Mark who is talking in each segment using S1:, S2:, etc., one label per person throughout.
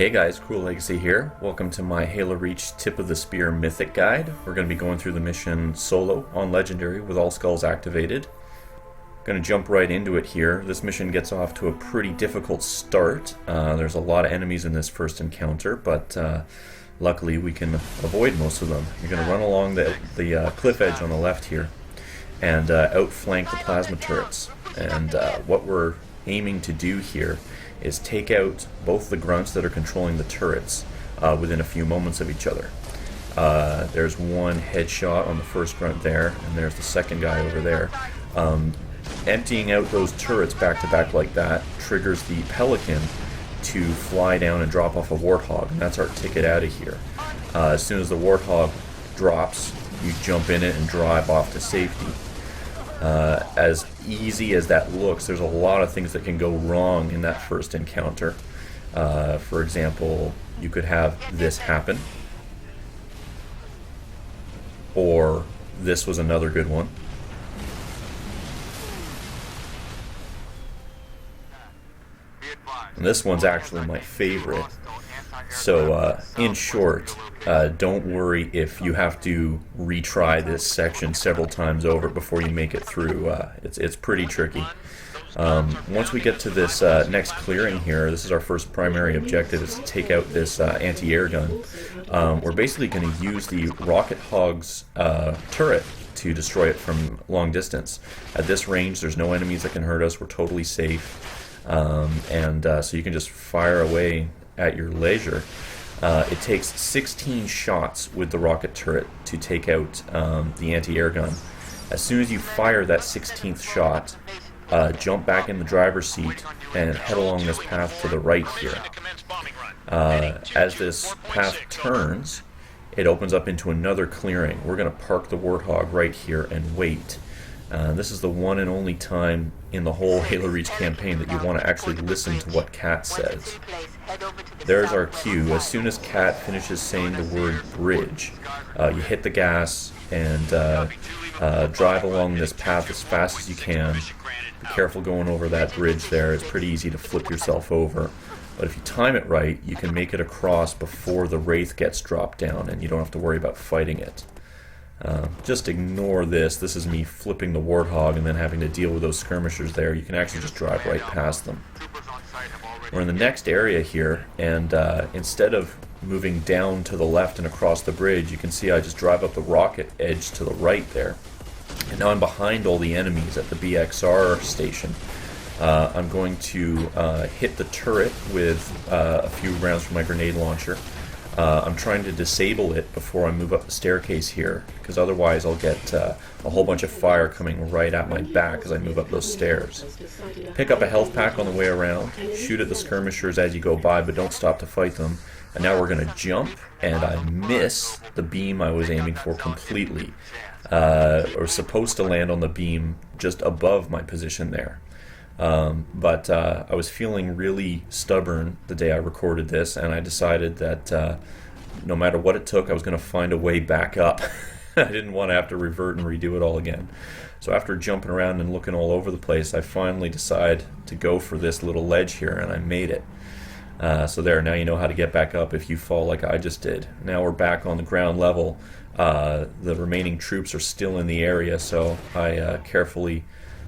S1: Hey guys, CruelLEGACEY here. Welcome to my Halo Reach Tip of the Spear Mythic guide. We're going to be going through the mission solo on Legendary with all skulls activated. Going to jump right into it here. This mission gets off to a pretty difficult start. There's a lot of enemies in this first encounter, but luckily we can avoid most of them. You're going to run along the cliff edge on the left here and outflank the plasma turrets. And what we're aiming to do here is take out both the grunts that are controlling the turrets within a few moments of each other. There's one headshot on the first grunt there, and there's the second guy over there. Emptying out those turrets back to back like that triggers the Pelican to fly down and drop off a Warthog, and that's our ticket out of here. As soon as the Warthog drops, you jump in it and drive off to safety. As easy as that looks, there's a lot of things that can go wrong in that first encounter. For example, you could have this happen, or this was another good one. And this one's actually my favorite. So, in short, don't worry if you have to retry this section several times over before you make it through. It's pretty tricky. Once we get to this next clearing here, this is our first primary objective, is to take out this anti-air gun. We're basically going to use the Rocket Hog's turret to destroy it from long distance. At this range, there's no enemies that can hurt us. We're totally safe. So you can just fire away at your leisure. It takes 16 shots with the rocket turret to take out the anti-air gun. As soon as you fire that 16th shot, jump back in the driver's seat and head along this path to the right here. As this path turns, it opens up into another clearing. We're going to park the Warthog right here and wait. This is the one and only time in the whole Halo Reach campaign that you want to actually listen to what Cat says. There's our cue. As soon as Cat finishes saying the word bridge, you hit the gas and drive along this path as fast as you can. Be careful going over that bridge there. It's pretty easy to flip yourself over. But if you time it right, you can make it across before the wraith gets dropped down, and you don't have to worry about fighting it. Just ignore this. This is me flipping the Warthog and then having to deal with those skirmishers there. You can actually just drive right past them. We're in the next area here, and instead of moving down to the left and across the bridge, you can see I just drive up the rocket edge to the right there. And now I'm behind all the enemies at the BXR station. I'm going to hit the turret with a few rounds from my grenade launcher. I'm trying to disable it before I move up the staircase here, because otherwise I'll get a whole bunch of fire coming right at my back as I move up those stairs. Pick up a health pack on the way around, shoot at the skirmishers as you go by, but don't stop to fight them. And now we're going to jump, and I miss the beam I was aiming for completely. Or supposed to land on the beam just above my position there. But I was feeling really stubborn the day I recorded this, and I decided that no matter what it took, I was going to find a way back up. I didn't want to have to revert and redo it all again. So after jumping around and looking all over the place, I finally decided to go for this little ledge here, and I made it. So there, now you know how to get back up if you fall like I just did. Now we're back on the ground level. The remaining troops are still in the area, so I carefully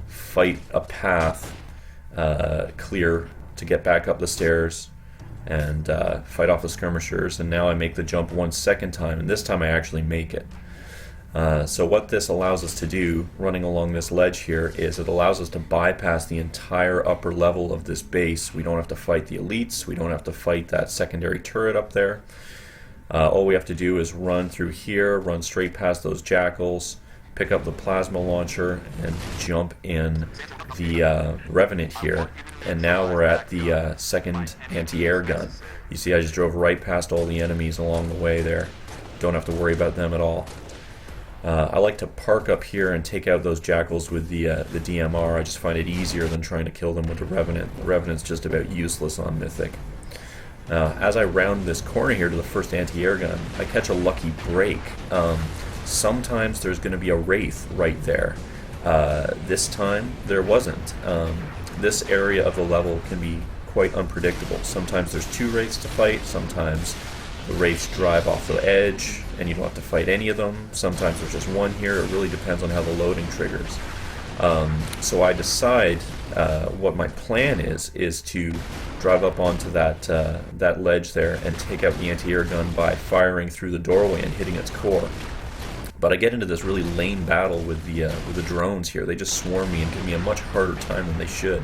S1: fight a path clear to get back up the stairs and fight off the skirmishers, and now I make the jump one second time, and this time I actually make it. So what this allows us to do, running along this ledge here, is it allows us to bypass the entire upper level of this base. We don't have to fight the elites, we don't have to fight that secondary turret up there. All we have to do is run through here, run straight past those jackals, pick up the plasma launcher, and jump in the Revenant here. And now we're at the second anti-air gun. You see I just drove right past all the enemies along the way there. Don't have to worry about them at all. I like to park up here and take out those jackals with the DMR. I just find it easier than trying to kill them with the Revenant. The Revenant's just about useless on Mythic. As I round this corner here to the first anti-air gun, I catch a lucky break. Sometimes there's going to be a wraith right there. This time there wasn't. This area of the level can be quite unpredictable. Sometimes there's 2 wraiths to fight, sometimes the wraiths drive off the edge and you don't have to fight any of them. Sometimes there's just 1 here. It really depends on how the loading triggers. So I decide what my plan is to drive up onto that ledge there and take out the anti-air gun by firing through the doorway and hitting its core. But I get into this really lame battle with the drones here. They just swarm me and give me a much harder time than they should.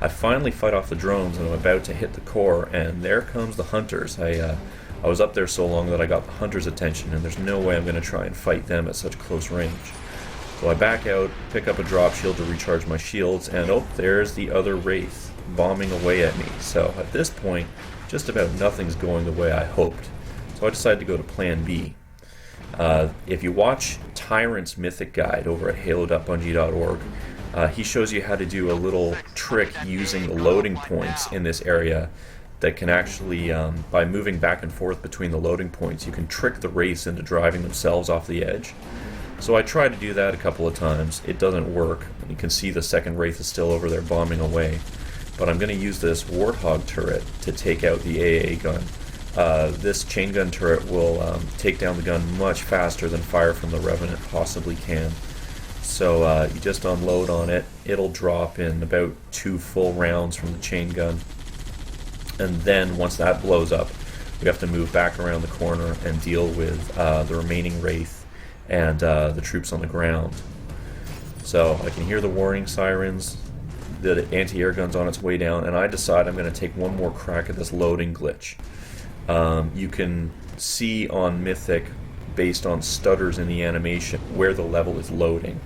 S1: I finally fight off the drones and I'm about to hit the core, and there comes the hunters. I was up there so long that I got the hunters' attention, and there's no way I'm going to try and fight them at such close range. So I back out, pick up a drop shield to recharge my shields, and oh, there's the other wraith bombing away at me. So at this point, just about nothing's going the way I hoped. So I decided to go to plan B. If you watch Tyrant's Mythic guide over at halo.bungie.org, he shows you how to do a little trick using the loading points in this area that can actually, by moving back and forth between the loading points, you can trick the wraiths into driving themselves off the edge. So I tried to do that a couple of times. It doesn't work. You can see the second wraith is still over there bombing away. But I'm going to use this Warthog turret to take out the AA gun. This chain gun turret will take down the gun much faster than fire from the Revenant possibly can. So you just unload on it. It'll drop in about 2 full rounds from the chain gun. And then once that blows up, we have to move back around the corner and deal with the remaining wraith and the troops on the ground. So I can hear the warning sirens. The anti-air gun's on its way down, and I decide I'm going to take one more crack at this loading glitch. You can see on Mythic, based on stutters in the animation, where the level is loading.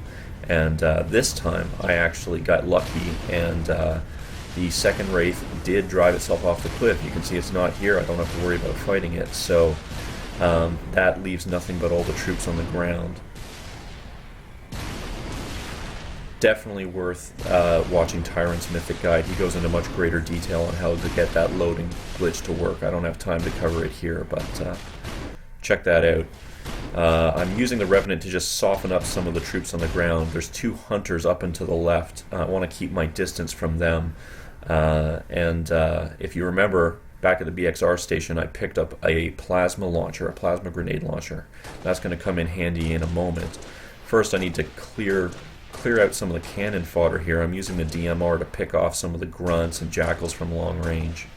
S1: And this time I actually got lucky, and the second wraith did drive itself off the cliff. You can see it's not here. I don't have to worry about fighting it. So that leaves nothing but all the troops on the ground. Definitely worth watching Tyrant's Mythic guide. He goes into much greater detail on how to get that loading glitch to work. I don't have time to cover it here, but check that out. I'm using the Revenant to just soften up some of the troops on the ground. There's 2 hunters up and to the left. I want to keep my distance from them. If you remember, back at the BXR station, I picked up a plasma launcher, a plasma grenade launcher. That's going to come in handy in a moment. First, I need to clear out some of the cannon fodder here. I'm using the DMR to pick off some of the grunts and jackals from long range.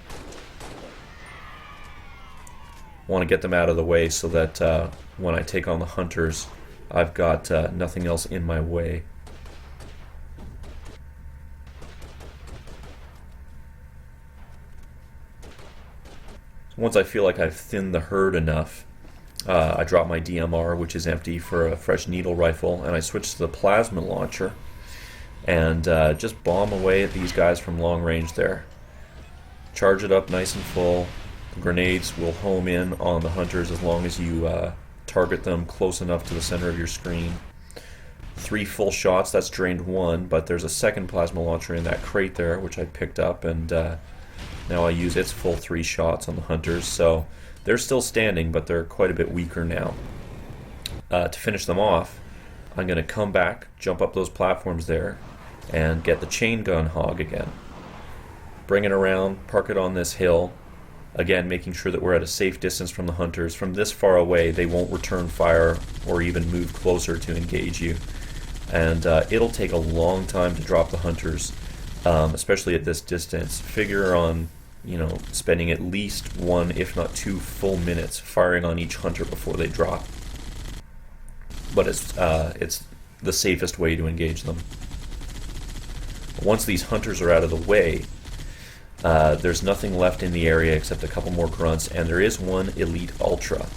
S1: Want to get them out of the way so that when I take on the hunters, I've got nothing else in my way. Once I feel like I've thinned the herd enough, I drop my DMR, which is empty, for a fresh needle rifle, and I switch to the plasma launcher and just bomb away at these guys from long range there. Charge it up nice and full. The grenades will home in on the hunters as long as you target them close enough to the center of your screen. 3 full shots, that's drained 1, but there's a second plasma launcher in that crate there, which I picked up, and now I use its full 3 shots on the hunters. So they're still standing, but they're quite a bit weaker now. To finish them off, I'm going to come back, jump up those platforms there, and get the chain gun hog again. Bring it around, park it on this hill, again making sure that we're at a safe distance from the hunters. From this far away, they won't return fire or even move closer to engage you. And it'll take a long time to drop the hunters, especially at this distance. Figure on spending at least 1, if not 2 full minutes firing on each hunter before they drop. But it's the safest way to engage them. Once these hunters are out of the way, there's nothing left in the area except a couple more grunts, and there is 1 elite ultra.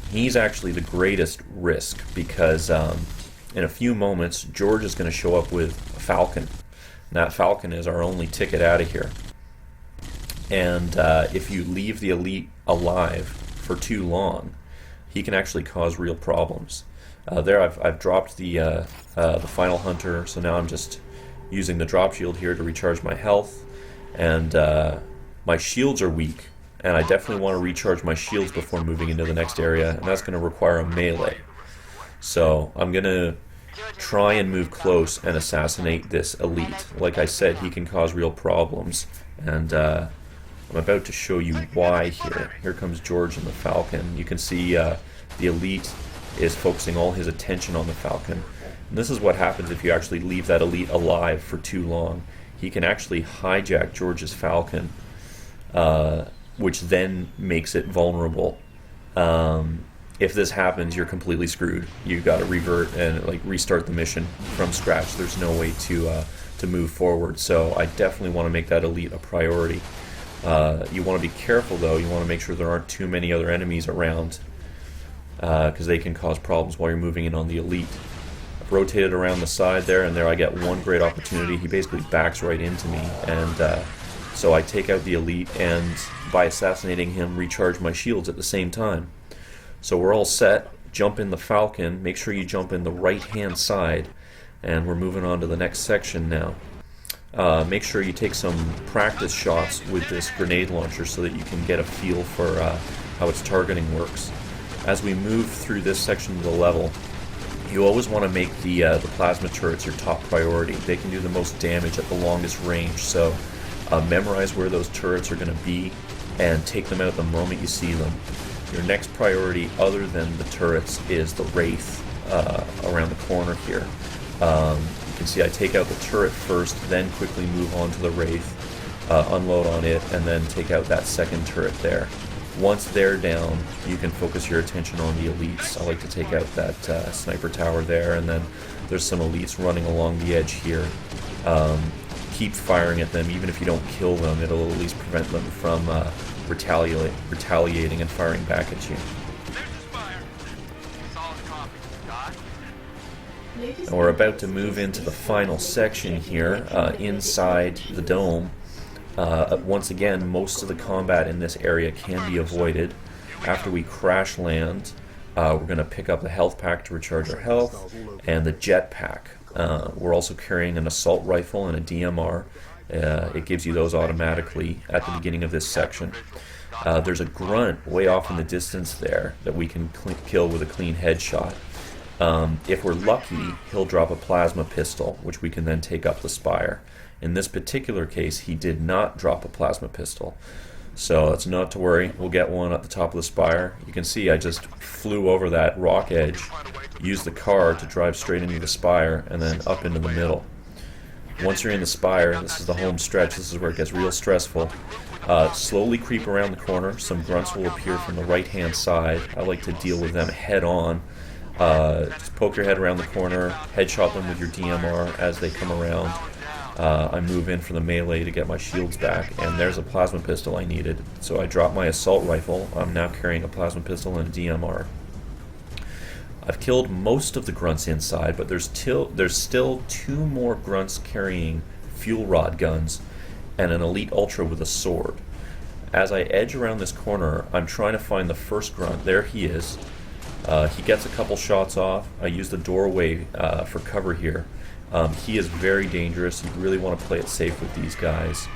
S1: He's actually the greatest risk because in a few moments George is going to show up with a falcon. And that falcon is our only ticket out of here. And if you leave the elite alive for too long, he can actually cause real problems. There I've dropped the final hunter, so now I'm just using the drop shield here to recharge my health. And my shields are weak, and I definitely want to recharge my shields before moving into the next area, and that's going to require a melee. So I'm going to try and move close and assassinate this elite. Like I said, he can cause real problems, and I'm about to show you why here. Here comes George and the Falcon. You can see the elite is focusing all his attention on the Falcon. And this is what happens if you actually leave that elite alive for too long. He can actually hijack George's Falcon, which then makes it vulnerable. If this happens, you're completely screwed. You've got to revert and like restart the mission from scratch. There's no way to move forward. So I definitely want to make that elite a priority. You want to be careful though. You want to make sure there aren't too many other enemies around, because they can cause problems while you're moving in on the elite. I've rotated around the side there, and there I get one great opportunity. He basically backs right into me, and so I take out the elite, and by assassinating him, recharge my shields at the same time. So we're all set. Jump in the Falcon. Make sure you jump in the right-hand side, and we're moving on to the next section now. Make sure you take some practice shots with this grenade launcher so that you can get a feel for how its targeting works. As we move through this section of the level, you always want to make the plasma turrets your top priority. They can do the most damage at the longest range, so memorize where those turrets are going to be and take them out the moment you see them. Your next priority, other than the turrets, is the wraith around the corner here. You can see I take out the turret first, then quickly move on to the wraith, unload on it, and then take out that second turret there. Once they're down, you can focus your attention on the elites. I like to take out that sniper tower there, and then there's some elites running along the edge here. Keep firing at them. Even if you don't kill them, it'll at least prevent them from retaliating and firing back at you. And we're about to move into the final section here, inside the dome. Once again, most of the combat in this area can be avoided. After we crash land, we're going to pick up the health pack to recharge our health, and the jet pack. We're also carrying an assault rifle and a DMR. It gives you those automatically at the beginning of this section. There's a grunt way off in the distance there that we can kill with a clean headshot. If we're lucky, he'll drop a plasma pistol, which we can then take up the spire. In this particular case, he did not drop a plasma pistol, so that's not to worry. We'll get one at the top of the spire. You can see I just flew over that rock edge, used the car to drive straight into the spire, and then up into the middle. Once you're in the spire, this is the home stretch. This is where it gets real stressful. Slowly creep around the corner. Some grunts will appear from the right-hand side. I like to deal with them head-on. Just poke your head around the corner, headshot them with your DMR as they come around. I move in for the melee to get my shields back, and there's a plasma pistol I needed. So I drop my assault rifle. I'm now carrying a plasma pistol and a DMR. I've killed most of the grunts inside, but there's still 2 more grunts carrying fuel rod guns and an elite ultra with a sword. As I edge around this corner, I'm trying to find the first grunt. There he is. He gets a couple shots off. I use the doorway for cover here. He is very dangerous. You really want to play it safe with these guys.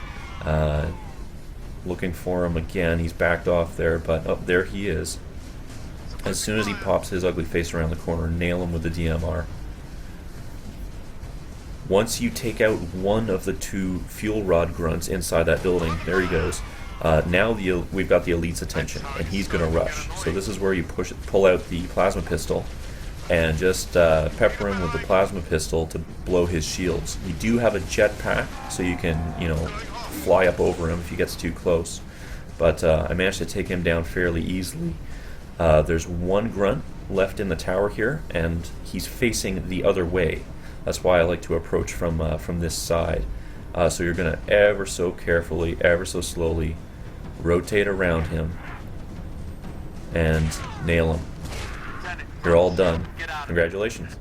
S1: Looking for him again. He's backed off there, but there he is. As soon as he pops his ugly face around the corner, nail him with the DMR. Once you take out one of the 2 fuel rod grunts inside that building, there he goes. Now we've got the elite's attention, and he's going to rush. So this is where you pull out the plasma pistol and just pepper him with the plasma pistol to blow his shields. You do have a jetpack, so you can, fly up over him if he gets too close. But I managed to take him down fairly easily. There's 1 grunt left in the tower here, and he's facing the other way. That's why I like to approach from this side. So you're going to ever so carefully, ever so slowly rotate around him and nail him. You're all done. Congratulations.